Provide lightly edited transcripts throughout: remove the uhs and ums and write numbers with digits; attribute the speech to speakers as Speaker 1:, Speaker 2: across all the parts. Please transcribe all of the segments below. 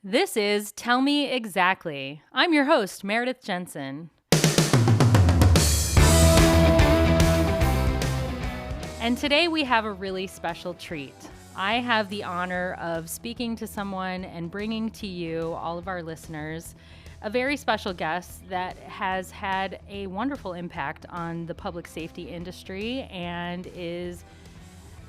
Speaker 1: This is Tell Me Exactly. I'm your host, Meredith Jensen. And today we have a really special treat. I have the honor of speaking to someone and bringing to you, all of our listeners, a very special guest that has had a wonderful impact on the public safety industry and is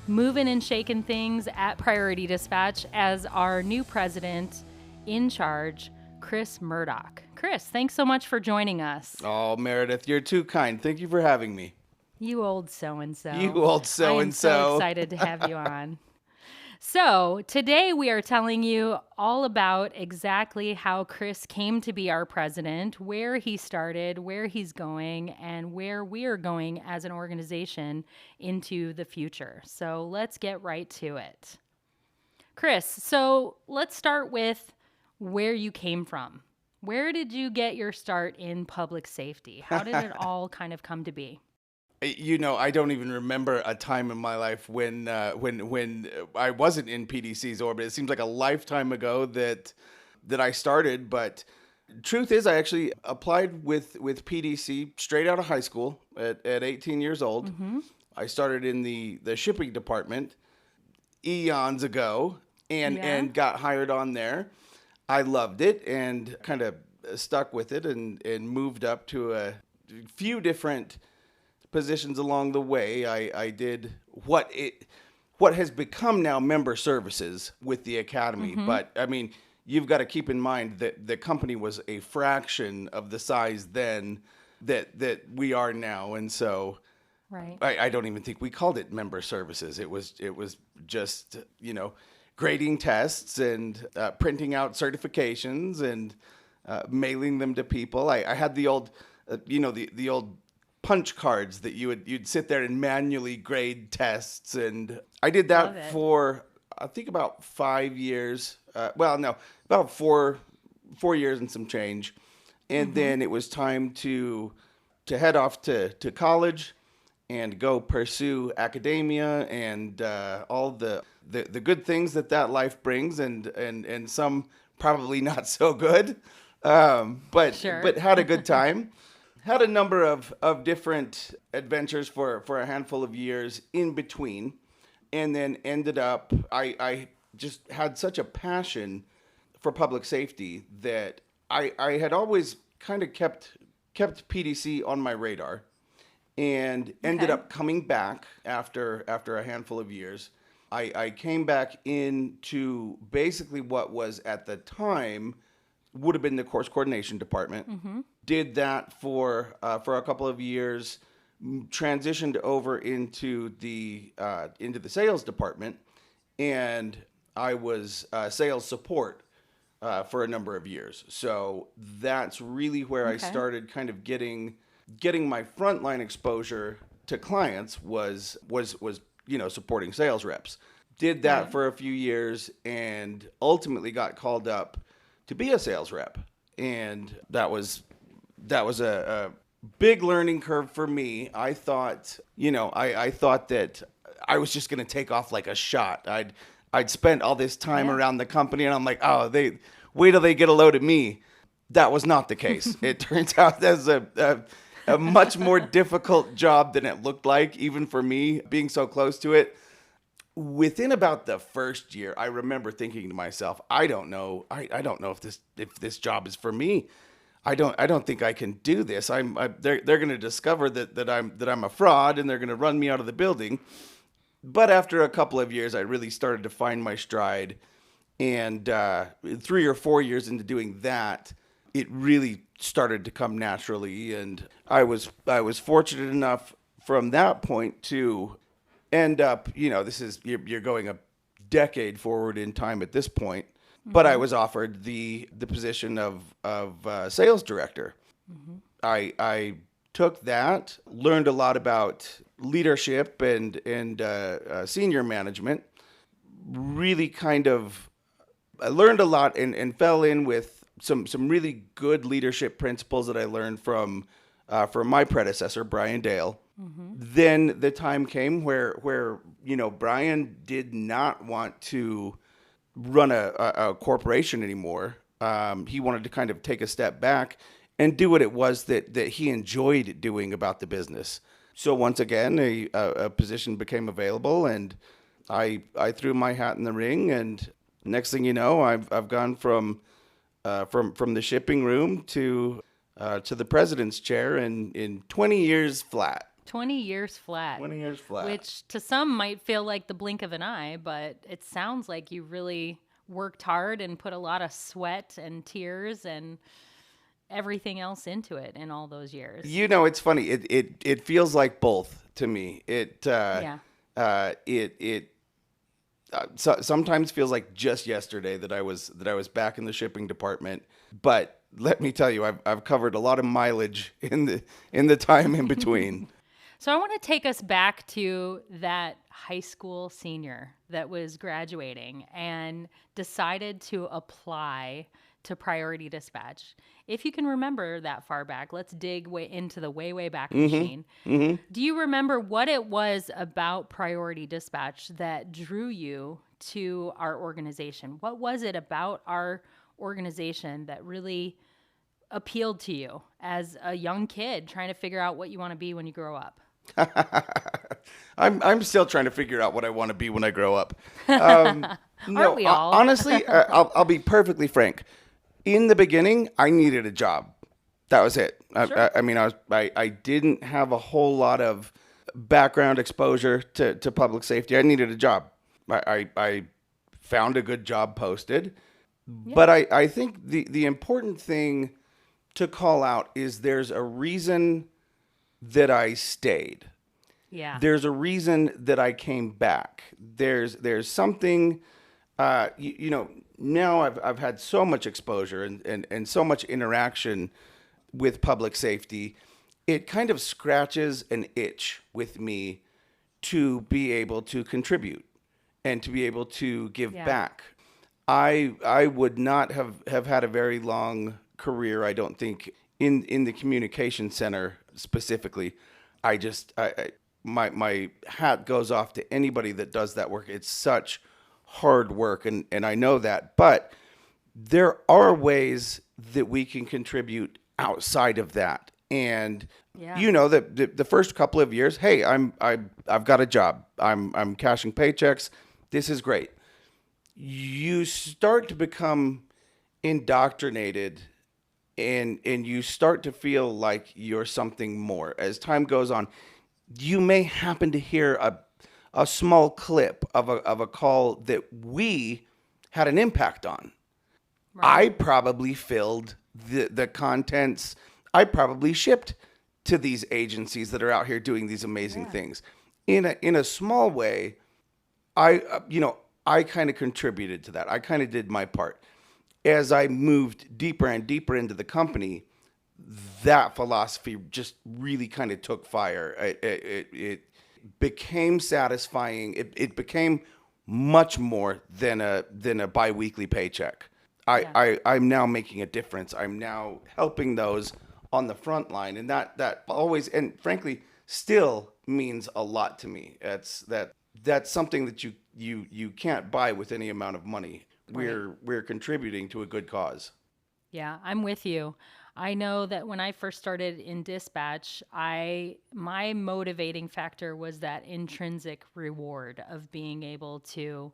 Speaker 1: moving and shaking things at Priority Dispatch as our new president in charge, Chris Murdock. Chris, thanks so much for joining us.
Speaker 2: Oh, Meredith, you're too kind. Thank you for having me.
Speaker 1: You old so-and-so.
Speaker 2: You old so-and-so.
Speaker 1: I am so excited to have you on. So today we are telling you all about exactly how Chris came to be our president, where he started, where he's going, and where we're going as an organization into the future. So let's get right to it. Chris, so let's start with where you came from. Where did you get your start in public safety? How did it all kind of come to be?
Speaker 2: You know, I don't even remember a time in my life when I wasn't in PDC's orbit. It seems like a lifetime ago that I started. But truth is, I actually applied with PDC straight out of high school at 18 years old. Mm-hmm. I started in the shipping department eons ago and got hired on there. I loved it and kind of stuck with it and moved up to a few different positions along the way. I did what has become now member services with the academy. Mm-hmm. But I mean, you've got to keep in mind that the company was a fraction of the size then that we are now. And so
Speaker 1: right.
Speaker 2: I don't even think we called it member services. It was just, grading tests and printing out certifications and mailing them to people. I had the old, the old punch cards that you'd sit there and manually grade tests, and I did that for I think about 5 years. About 4 years and some change, and mm-hmm. then it was time to head off to college and go pursue academia and all the good things that life brings, and some probably not so good, but had a good time. Had a number of different adventures for a handful of years in between, and then ended up, I just had such a passion for public safety that I had always kind of kept PDC on my radar, and ended up coming back after a handful of years. I came back into basically what was at the time would have been the course coordination department. Mm-hmm. Did that for a couple of years, transitioned over into the sales department, and I was sales support for a number of years. So that's really where I started kind of getting my frontline exposure to clients was supporting sales reps. Did that for a few years and ultimately got called up to be a sales rep. And that was a big learning curve for me. I thought, I thought that I was just going to take off like a shot. I'd spent all this time around the company, and I'm like, oh, they wait till they get a load of me. That was not the case. It turns out that's a much more difficult job than it looked like, even for me, being so close to it. Within about the first year, I remember thinking to myself, I don't know if this job is for me. I don't think I can do this. They're going to discover that I'm a fraud, and they're going to run me out of the building. But after a couple of years, I really started to find my stride, and 3 or 4 years into doing that, it really started to come naturally. And I was fortunate enough from that point to end up, you're going a decade forward in time at this point. But I was offered the position of sales director. Mm-hmm. I took that, learned a lot about leadership and senior management. Really kind of, I learned a lot and fell in with some really good leadership principles that I learned from my predecessor, Brian Dale. Mm-hmm. Then the time came where Brian did not want to run a corporation anymore. He wanted to kind of take a step back and do what it was that he enjoyed doing about the business. So once again, a position became available, and I threw my hat in the ring. And next thing you know, I've gone from the shipping room to the president's chair in 20 years flat.
Speaker 1: 20 years flat,
Speaker 2: 20 years flat.
Speaker 1: which to some might feel like the blink of an eye, but it sounds like you really worked hard and put a lot of sweat and tears and everything else into it in all those years.
Speaker 2: You know, it's funny. It feels like both to me.
Speaker 1: Yeah.
Speaker 2: It sometimes feels like just yesterday that I was back in the shipping department. But let me tell you, I've covered a lot of mileage in the time in between.
Speaker 1: So I want to take us back to that high school senior that was graduating and decided to apply to priority dispatch. If you can remember that far back, let's dig way into the way back machine. Do you remember what it was about priority dispatch that drew you to our organization? What was it about our organization that really appealed to you as a young kid trying to figure out what you want to be when you grow up?
Speaker 2: I'm still trying to figure out what I want to be when I grow up.
Speaker 1: Aren't we all?
Speaker 2: Honestly, I'll be perfectly frank. In the beginning, I needed a job. That was it.
Speaker 1: Sure.
Speaker 2: I mean, I didn't have a whole lot of background exposure to public safety. I needed a job. I found a good job posted.
Speaker 1: Yeah.
Speaker 2: But I think the important thing to call out is there's a reason that I stayed.
Speaker 1: Yeah.
Speaker 2: There's a reason that I came back. There's something, you know, now I've had so much exposure and so much interaction with public safety. It kind of scratches an itch with me to be able to contribute and to be able to give
Speaker 1: Yeah.
Speaker 2: back. I would not have had a very long career, I don't think, in the communication center specifically. My hat goes off to anybody that does that work. It's such hard work, and I know that. But there are ways that we can contribute outside of that. And
Speaker 1: Yeah.
Speaker 2: you know, the first couple of years, hey, I've got a job. I'm cashing paychecks. This is great. You start to become indoctrinated, and you start to feel like you're something more as time goes on. You may happen to hear a small clip of a call that we had an impact on. I
Speaker 1: Right.
Speaker 2: probably filled the contents. I probably shipped to these agencies that are out here doing these amazing
Speaker 1: Yeah.
Speaker 2: things. In a small way, I kind of contributed to that. I kind of did my part. As I moved deeper and deeper into the company, that philosophy just really kind of took fire. It became satisfying. It became much more than a biweekly paycheck.
Speaker 1: Yeah.
Speaker 2: I'm now making a difference. I'm now helping those on the front line, and that always and frankly still means a lot to me. That's something that you can't buy with any amount of money.
Speaker 1: Right.
Speaker 2: We're contributing to a good cause.
Speaker 1: Yeah, I'm with you. I know that when I first started in dispatch, my motivating factor was that intrinsic reward of being able to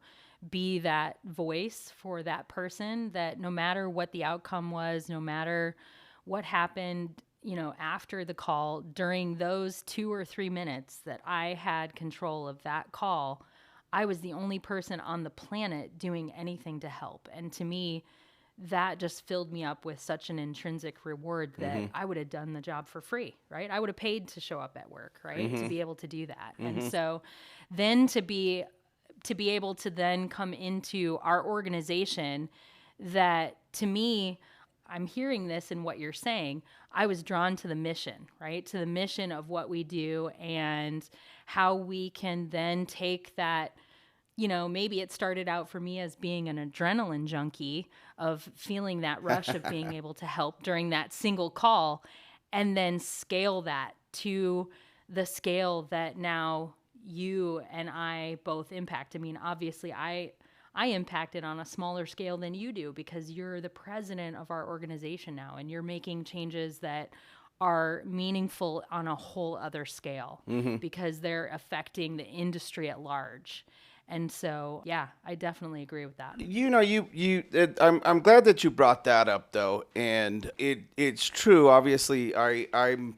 Speaker 1: be that voice for that person, that no matter what the outcome was, no matter what happened, after the call, during those 2 or 3 minutes that I had control of that call, I was the only person on the planet doing anything to help. And to me, that just filled me up with such an intrinsic reward that I would have done the job for free, right? I would have paid to show up at work, right? To be able to do that. And so then to be able to then come into our organization, that to me, I'm hearing this in what you're saying. I was drawn to the mission, right? To the mission of what we do and how we can then take that. Maybe it started out for me as being an adrenaline junkie of feeling that rush of being able to help during that single call, and then scale that to the scale that now you and I both impact. I mean, obviously, I'm I impact it on a smaller scale than you do because you're the president of our organization now and you're making changes that are meaningful on a whole other scale because they're affecting the industry at large. And so, yeah, I definitely agree with that.
Speaker 2: I'm glad that you brought that up though, and it's true. Obviously, I'm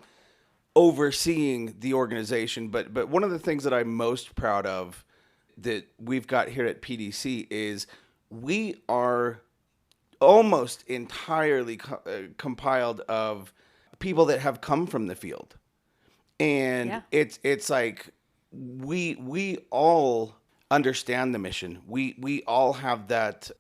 Speaker 2: overseeing the organization, but one of the things that I'm most proud of that we've got here at PDC is we are almost entirely compiled of people that have come from the field, and
Speaker 1: Yeah.
Speaker 2: it's like we all understand the mission. We all have that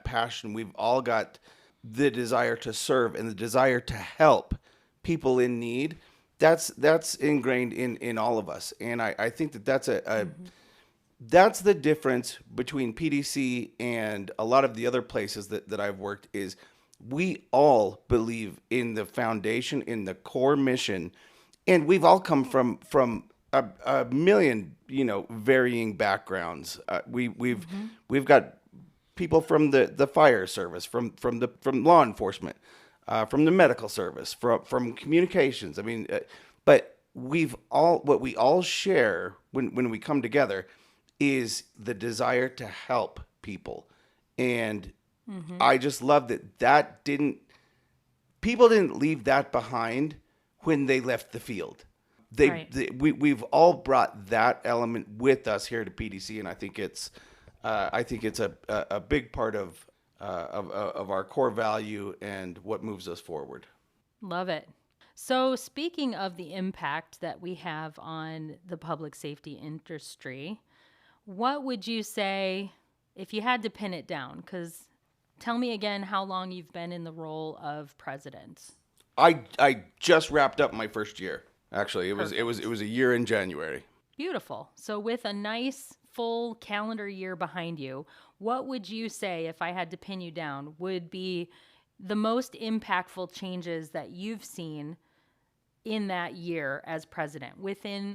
Speaker 2: passion. We've all got the desire to serve and the desire to help people in need. That's ingrained in all of us, and I think that that's the difference between PDC and a lot of the other places that I've worked is we all believe in the foundation, in the core mission, and we've all come from a million, varying backgrounds. We've got people from the fire service, from law enforcement, from the medical service, from communications. I mean, but what we all share when we come together is the desire to help people. And I just love that people didn't leave that behind when they left the field.
Speaker 1: Right.
Speaker 2: We've all brought that element with us here to PDC, and I think it's a big part of our core value and what moves us forward.
Speaker 1: Love it. So, speaking of the impact that we have on the public safety industry, what would you say if you had to pin it down? Because tell me again how long you've been in the role of president.
Speaker 2: I just wrapped up my first year. Actually, it was a year in January.
Speaker 1: Beautiful. So, with a nice full calendar year behind you, what would you say, if I had to pin you down, would be the most impactful changes that you've seen in that year as president?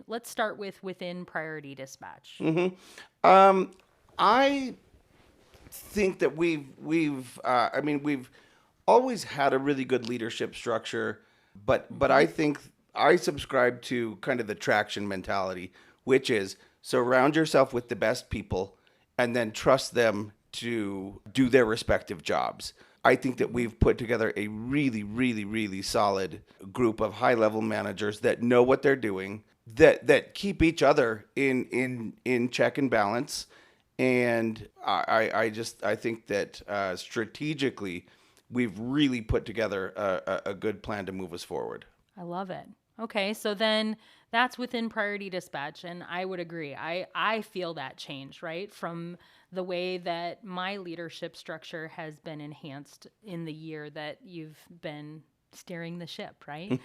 Speaker 1: Let's start within priority dispatch.
Speaker 2: I think that we've always had a really good leadership structure, but I think I subscribe to kind of the traction mentality, which is surround yourself with the best people and then trust them to do their respective jobs. I think that we've put together a really, really, really solid group of high-level managers that know what they're doing, that keep each other in check and balance. And I think that strategically, we've really put together a good plan to move us forward.
Speaker 1: I love it. Okay, so then that's within priority dispatch, and I would agree. I feel that change, right? From the way that my leadership structure has been enhanced in the year that you've been steering the ship, right?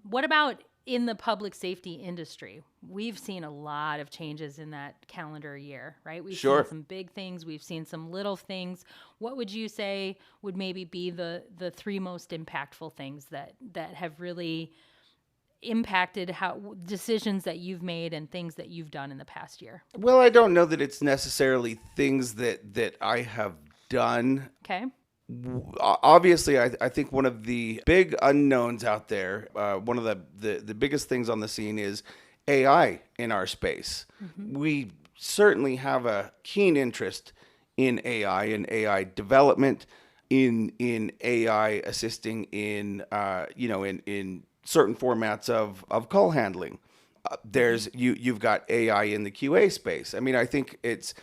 Speaker 1: What about in the public safety industry? We've seen a lot of changes in that calendar year, right? We've seen
Speaker 2: Sure.
Speaker 1: some big things, we've seen some little things. What would you say would maybe be the three most impactful things that have really impacted how decisions that you've made and things that you've done in the past year?
Speaker 2: Well, I don't know that it's necessarily things that I have done.
Speaker 1: Okay.
Speaker 2: Obviously, I think one of the big unknowns out there, one of the biggest things on the scene is AI in our space. We certainly have a keen interest in AI and AI development, in AI assisting in certain formats of call handling. You've got AI in the QA space. I mean, I think it's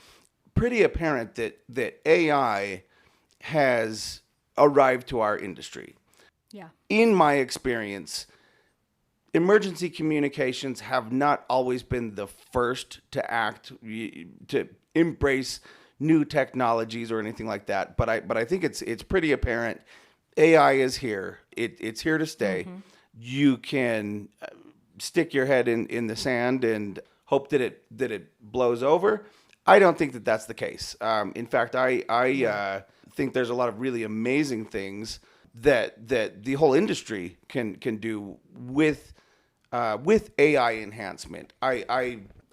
Speaker 2: pretty apparent that AI has arrived to our industry.
Speaker 1: Yeah.
Speaker 2: In my experience, emergency communications have not always been the first to act, to embrace new technologies or anything like that. But I think it's pretty apparent AI is here. It's here to stay. You can stick your head in the sand and hope that it blows over. I don't think that that's the case. In fact, I think there's a lot of really amazing things that the whole industry can do with AI enhancement.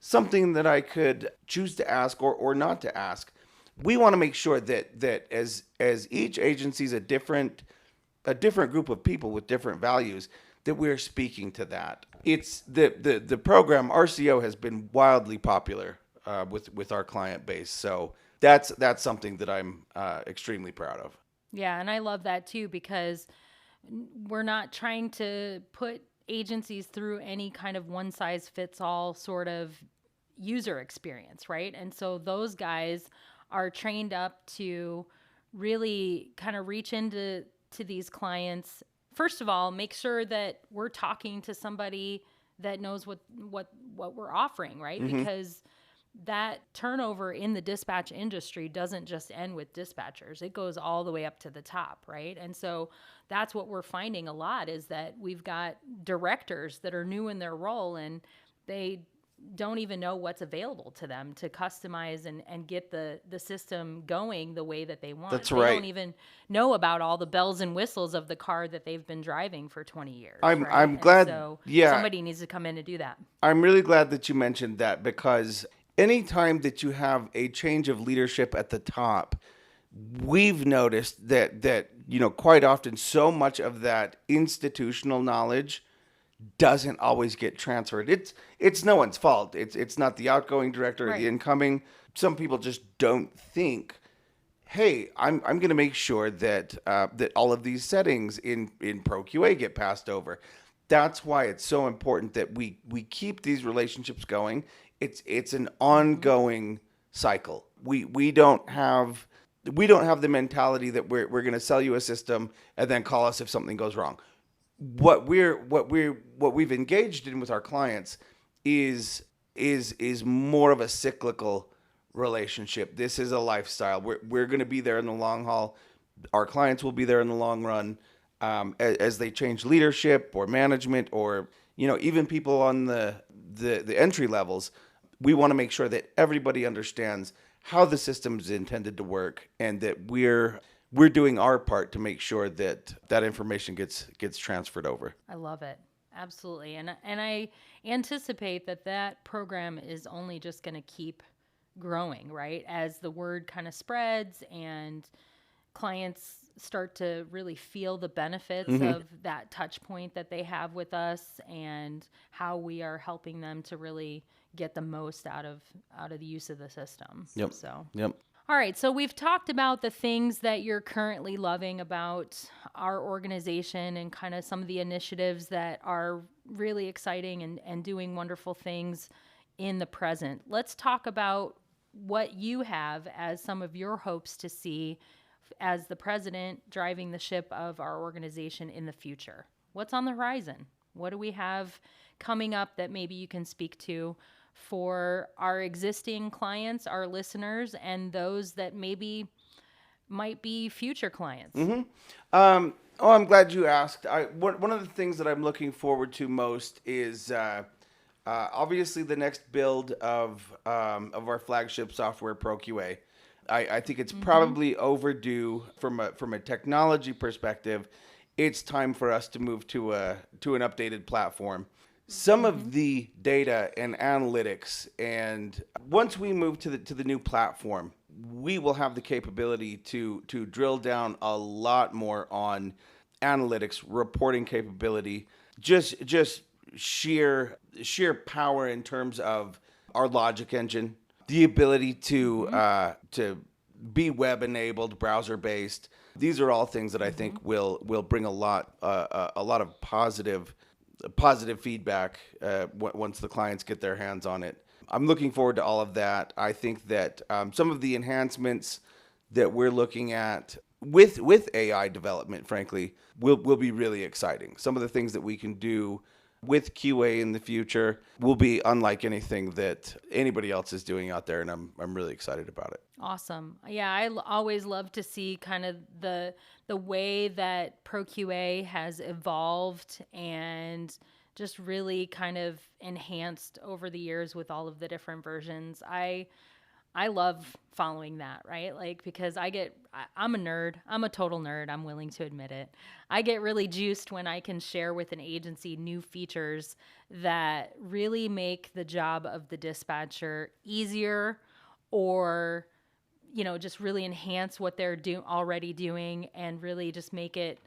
Speaker 2: something that I could choose to ask or not to ask. We want to make sure that as each agency is a different group of people with different values, that we're speaking to that. It's the program RCO has been wildly popular with our client base, so that's something that I'm extremely proud of.
Speaker 1: Yeah, and I love that too because we're not trying to put agencies through any kind of one size fits all sort of user experience, right? And so those guys are trained up to really kind of reach into these clients. First of all, make sure that we're talking to somebody that knows what we're offering, right? Because that turnover in the dispatch industry doesn't just end with dispatchers. It goes all the way up to the top, right? And so that's what we're finding a lot is that we've got directors that are new in their role and they don't even know what's available to them to customize and get the system going the way that they want.
Speaker 2: That's
Speaker 1: They don't
Speaker 2: right.
Speaker 1: even know about all the bells and whistles of the car that they've been driving for 20 years, right?
Speaker 2: I'm
Speaker 1: And
Speaker 2: glad.
Speaker 1: so
Speaker 2: Yeah,
Speaker 1: somebody needs to come in and do that.
Speaker 2: I'm really glad that you mentioned that because anytime that you have a change of leadership at the top, we've noticed that quite often so much of that institutional knowledge doesn't always get transferred. It's no one's fault. It's not the outgoing director or the
Speaker 1: Right.
Speaker 2: incoming. Some people just don't think, hey, I'm going to make sure that all of these settings in ProQA get passed over. That's why it's so important that we keep these relationships going. It's an ongoing cycle. We don't have the mentality that we're going to sell you a system and then call us if something goes wrong. What we've engaged in with our clients is more of a cyclical relationship. This is a lifestyle. We're going to be there in the long haul. Our clients will be there in the long run, as they change leadership or management, or even people on the entry levels. We want to make sure that everybody understands how the system is intended to work, and that we're doing our part to make sure that that information gets transferred over.
Speaker 1: I love it. Absolutely. And I anticipate that that program is only just going to keep growing, right? As the word kind of spreads and clients start to really feel the benefits of that touch point that they have with us and how we are helping them to really get the most out of the use of the system.
Speaker 2: Yep.
Speaker 1: So
Speaker 2: Yep.
Speaker 1: all right, so we've talked about the things that you're currently loving about our organization and kind of some of the initiatives that are really exciting and doing wonderful things in the present. Let's talk about what you have as some of your hopes to see as the president driving the ship of our organization in the future. What's on the horizon? What do we have coming up that maybe you can speak to for our existing clients, our listeners, and those that maybe might be future clients?
Speaker 2: I'm glad you asked. One of the things that I'm looking forward to most is obviously the next build of our flagship software, ProQA. I think it's probably overdue from a technology perspective. It's time for us to move to an updated platform. Some of the data and analytics, and once we move to the new platform, we will have the capability to drill down a lot more on analytics, reporting capability, just sheer power in terms of our logic engine, the ability to be web enabled, browser based. These are all things that I think will bring a lot of positive feedback once the clients get their hands on it. I'm looking forward to all of that. I think that some of the enhancements that we're looking at with AI development, frankly, will be really exciting. Some of the things that we can do with QA in the future will be unlike anything that anybody else is doing out there, and I'm really excited about it.
Speaker 1: Awesome. Yeah, always love to see kind of the way that ProQA has evolved and just really kind of enhanced over the years with all of the different versions. I love following that, right? Like, because I'm a nerd. I'm a total nerd. I'm willing to admit it. I get really juiced when I can share with an agency new features that really make the job of the dispatcher easier, or, just really enhance what they're already doing, and really just make it,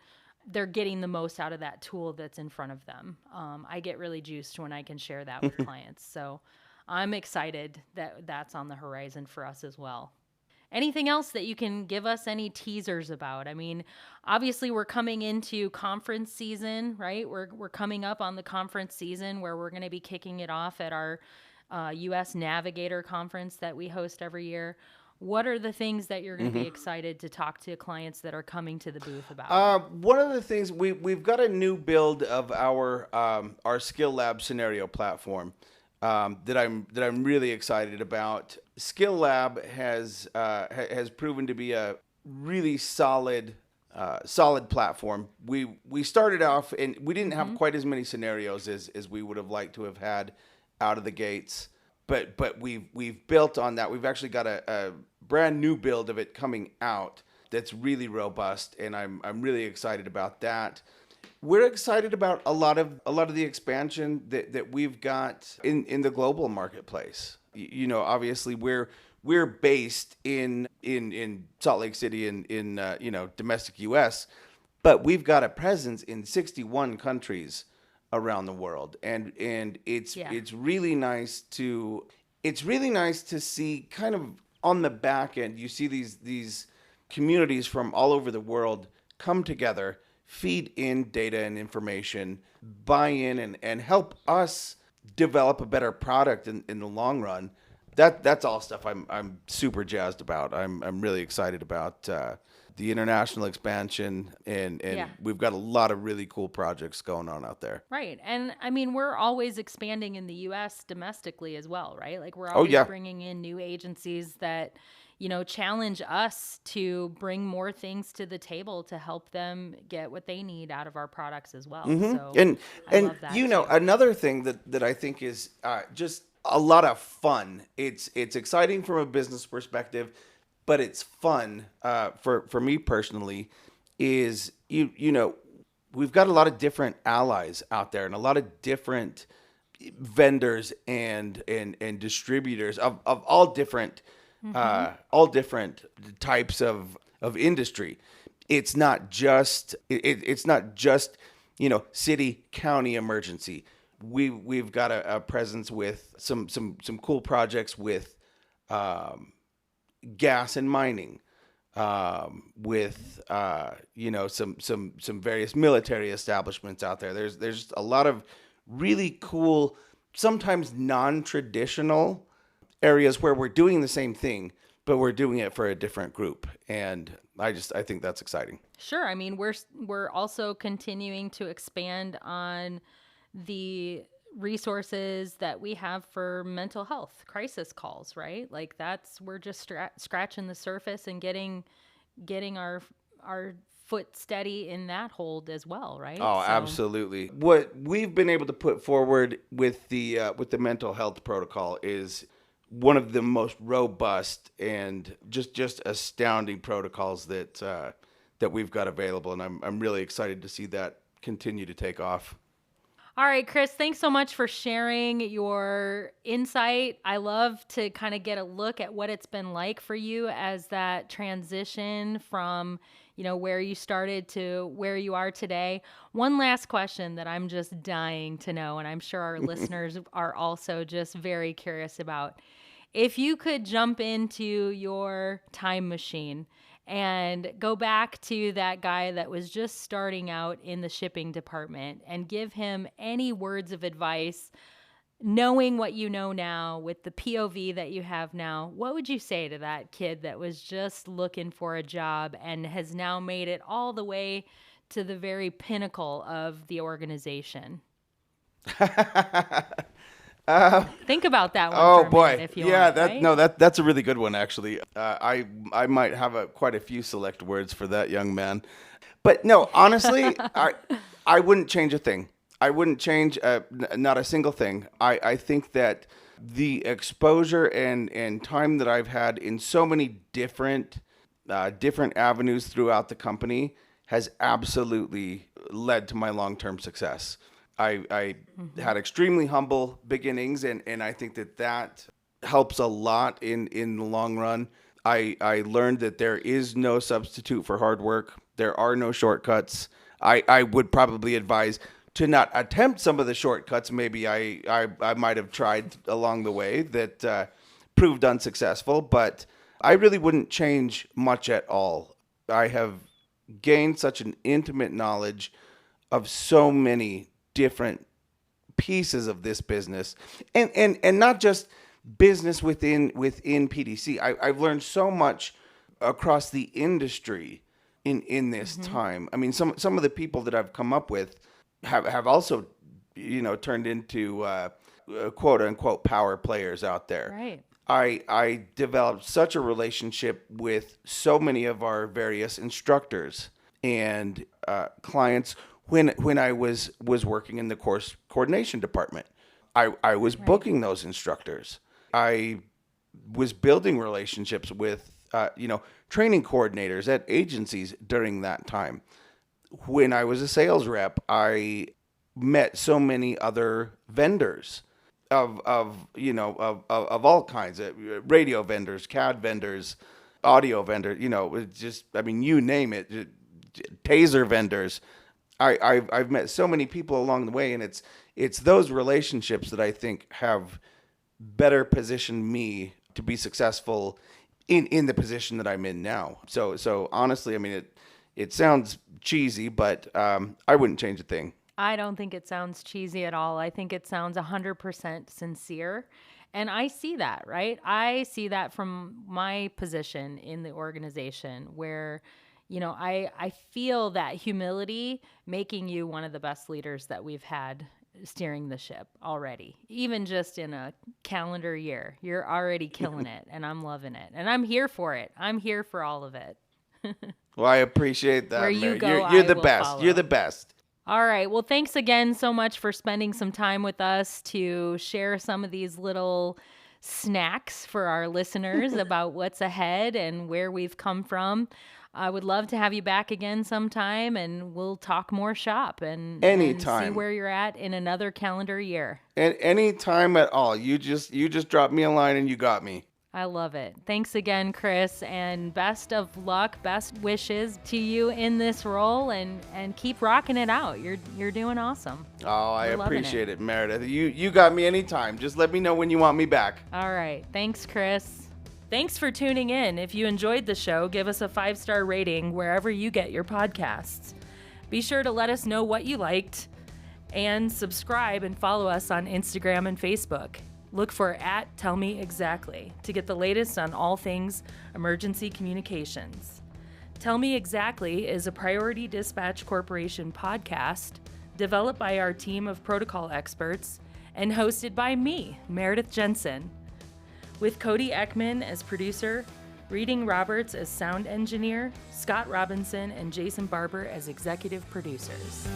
Speaker 1: they're getting the most out of that tool that's in front of them. I get really juiced when I can share that with clients. So I'm excited that that's on the horizon for us as well. Anything else that you can give us any teasers about? I mean, obviously we're coming into conference season, right? We're coming up on the conference season where we're going to be kicking it off at our US Navigator conference that we host every year. What are the things that you're going to be excited to talk to clients that are coming to the booth about?
Speaker 2: One of the things we've got a new build of our Skill Lab scenario platform that I'm really excited about. Skill Lab has proven to be a really solid platform. We started off and we didn't have quite as many scenarios as we would have liked to have had out of the gates, but we've built on that. We've actually got a brand new build of it coming out that's really robust, and I'm really excited about that. We're excited about a lot of the expansion that we've got in the global marketplace. Obviously we're based in Salt Lake City in domestic US, but we've got a presence in 61 countries around the world, and it's really nice to see kind of on the back end. You see these communities from all over the world come together, feed in data and information, buy in, and help us develop a better product in the long run. That's all stuff I'm super jazzed about. I'm really excited about the international expansion, and we've got a lot of really cool projects going on out there.
Speaker 1: Right. And I mean, we're always expanding in the US domestically as well, right? Like, we're
Speaker 2: Oh
Speaker 1: always
Speaker 2: yeah.
Speaker 1: bringing in new agencies that, challenge us to bring more things to the table to help them get what they need out of our products as well. So
Speaker 2: And
Speaker 1: I love that too.
Speaker 2: another thing that I think is just a lot of fun. It's exciting from a business perspective, but it's fun for me personally. Is we've got a lot of different allies out there and a lot of different vendors and distributors of all different types of industry. It's not just city county emergency. We've got a presence with some cool projects with gas and mining, with some various military establishments out there. There's a lot of really cool, sometimes non-traditional areas where we're doing the same thing, but we're doing it for a different group, and I think that's exciting.
Speaker 1: Sure. I mean, we're also continuing to expand on the resources that we have for mental health crisis calls, right? Like, we're just scratching the surface and getting our foot steady in that hold as well, right?
Speaker 2: Oh,
Speaker 1: So,
Speaker 2: absolutely. What we've been able to put forward with the mental health protocol is one of the most robust and just astounding protocols that we've got available, and I'm really excited to see that continue to take off.
Speaker 1: all right, Chris, thanks so much for sharing your insight. I love to kind of get a look at what it's been like for you as that transition from, where you started to where you are today. One last question that I'm just dying to know, and I'm sure our listeners are also just very curious about. If you could jump into your time machine and go back to that guy that was just starting out in the shipping department and give him any words of advice, knowing what you know now with the POV that you have now, what would you say to that kid that was just looking for a job and has now made it all the way to the very pinnacle of the organization? Think about that one
Speaker 2: Oh
Speaker 1: for a minute
Speaker 2: boy,
Speaker 1: if you
Speaker 2: yeah,
Speaker 1: want, right?
Speaker 2: that's a really good one actually. I might have quite a few select words for that young man, but no, honestly, I wouldn't change a thing. I wouldn't change not a single thing. I think that the exposure and time that I've had in so many different avenues throughout the company has absolutely led to my long-term success. I had extremely humble beginnings, and I think that helps a lot in the long run. I learned that there is no substitute for hard work. There are no shortcuts. I would probably advise to not attempt some of the shortcuts maybe I might have tried along the way that proved unsuccessful, but I really wouldn't change much at all. I have gained such an intimate knowledge of so many different pieces of this business, and not just business within PDC. I've learned so much across the industry in this time. I mean, some of the people that I've come up with have also, turned into quote unquote power players out there.
Speaker 1: Right.
Speaker 2: I developed such a relationship with so many of our various instructors and clients when I was working in the course coordination department. I was booking those instructors. I was building relationships with training coordinators at agencies during that time. When I was a sales rep, I met so many other vendors of all kinds of radio vendors, CAD vendors, audio vendors, you name it, taser vendors. I've met so many people along the way, and it's those relationships that I think have better positioned me to be successful in the position that I'm in now. So honestly, I mean, it sounds cheesy, but I wouldn't change a thing.
Speaker 1: I don't think it sounds cheesy at all. I think it sounds 100% sincere. And I see that, right? I see that from my position in the organization where, I feel that humility making you one of the best leaders that we've had steering the ship already. Even just in a calendar year, you're already killing it, and I'm loving it. And I'm here for it. I'm here for all of it.
Speaker 2: Well, I appreciate that,
Speaker 1: Where you
Speaker 2: Mary.
Speaker 1: go,
Speaker 2: You're
Speaker 1: I
Speaker 2: the
Speaker 1: will
Speaker 2: best.
Speaker 1: follow.
Speaker 2: You're the best.
Speaker 1: All right. Well, thanks again so much for spending some time with us to share some of these little snacks for our listeners about what's ahead and where we've come from. I would love to have you back again sometime, and we'll talk more shop and see
Speaker 2: Anytime.
Speaker 1: where you're at in another calendar year.
Speaker 2: Any time at all. You just drop me a line and you got me.
Speaker 1: I love it. Thanks again, Chris, and best of luck, best wishes to you in this role, and keep rocking it out. You're doing awesome.
Speaker 2: Oh, I
Speaker 1: We're loving
Speaker 2: appreciate it, Meredith. You got me anytime. Just let me know when you want me back.
Speaker 1: All right. Thanks, Chris. Thanks for tuning in. If you enjoyed the show, give us a 5-star rating wherever you get your podcasts. Be sure to let us know what you liked, and subscribe and follow us on Instagram and Facebook. Look for @TellMeExactly to get the latest on all things emergency communications. Tell Me Exactly is a Priority Dispatch Corporation podcast developed by our team of protocol experts and hosted by me, Meredith Jensen, with Cody Ekman as producer, Reading Roberts as sound engineer, Scott Robinson and Jason Barber as executive producers.